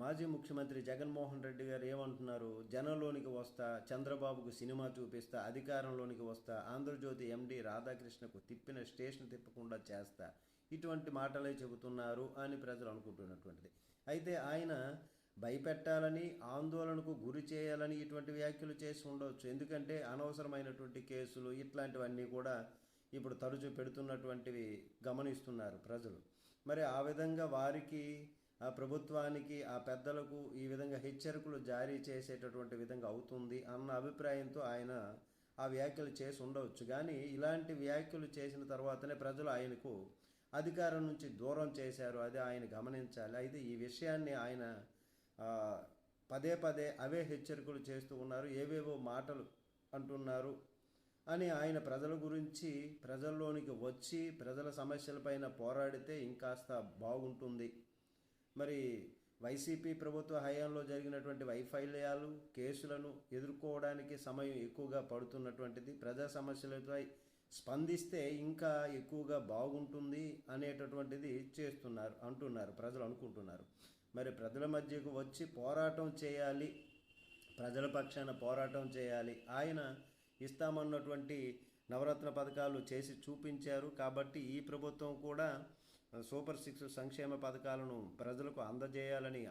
మాజీ ముఖ్యమంత్రి జగన్మోహన్ రెడ్డి గారు ఏమంటున్నారు? జనంలోనికి వస్తా, చంద్రబాబుకు సినిమా చూపిస్తా, అధికారంలోనికి వస్తా, ఆంధ్రజ్యోతి ఎండి రాధాకృష్ణకు తిప్పిన స్టేషన్ తిప్పకుండా చేస్తా, ఇటువంటి మాటలే చెబుతున్నారు అని ప్రజలు అనుకుంటున్నటువంటిది. అయితే ఆయన భయపెట్టాలని, ఆందోళనకు గురి చేయాలని ఇటువంటి వ్యాఖ్యలు చేసి ఉండవచ్చు. ఎందుకంటే అనవసరమైనటువంటి కేసులు ఇట్లాంటివన్నీ కూడా ఇప్పుడు తరచూ పెడుతున్నటువంటివి గమనిస్తున్నారు ప్రజలు. మరి ఆ విధంగా వారికి, ఆ ప్రభుత్వానికి, ఆ పెద్దలకు ఈ విధంగా హెచ్చరికలు జారీ చేసేటటువంటి విధంగా అవుతుంది అన్న అభిప్రాయంతో ఆయన ఆ వ్యాఖ్యలు చేసి ఉండవచ్చు. కానీ ఇలాంటి వ్యాఖ్యలు చేసిన తర్వాతనే ప్రజలు ఆయనకు అధికారం నుంచి దూరం చేశారు. అది ఆయన గమనించాలి. అయితే ఈ విషయాన్ని ఆయన పదే పదే అవే హెచ్చరికలు చేస్తూ ఉన్నారు, ఏవేవో మాటలు అంటున్నారు అని ఆయన ప్రజల గురించి, ప్రజల్లోనికి వచ్చి ప్రజల సమస్యలపైన పోరాడితే ఇంకాస్త బాగుంటుంది. మరి వైసీపీ ప్రభుత్వ హయాంలో జరిగినటువంటి వైఫల్యాలు, కేసులను ఎదుర్కోవడానికి సమయం ఎక్కువగా పడుతున్నటువంటిది. ప్రజా సమస్యలపై స్పందిస్తే ఇంకా ఎక్కువగా బాగుంటుంది అనేటటువంటిది అంటున్నారు, ప్రజలు అనుకుంటున్నారు. మరి ప్రజల మధ్యకు వచ్చి పోరాటం చేయాలి, ప్రజల పక్షాన పోరాటం చేయాలి. ఆయన ఇస్తామన్నటువంటి నవరత్న పథకాలు చేసి చూపించారు. కాబట్టి ఈ ప్రభుత్వం కూడా సూపర్ 6 సంక్షేమ పథకాలను ప్రజలకు అందజేయాలని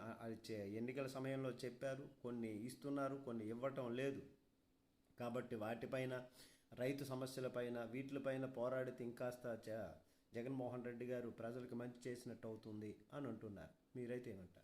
ఎన్నికల సమయంలో చెప్పారు. కొన్ని ఇస్తున్నారు, కొన్ని ఇవ్వటం లేదు. కాబట్టి వాటిపైన, రైతు సమస్యలపైన, వీటిపైన పోరాడితే ఇంకాస్త జగన్మోహన్ రెడ్డి గారు ప్రజలకు మంచి చేసినట్టు అవుతుంది అని అంటున్నారు. మీరైతే ఏమంటారు?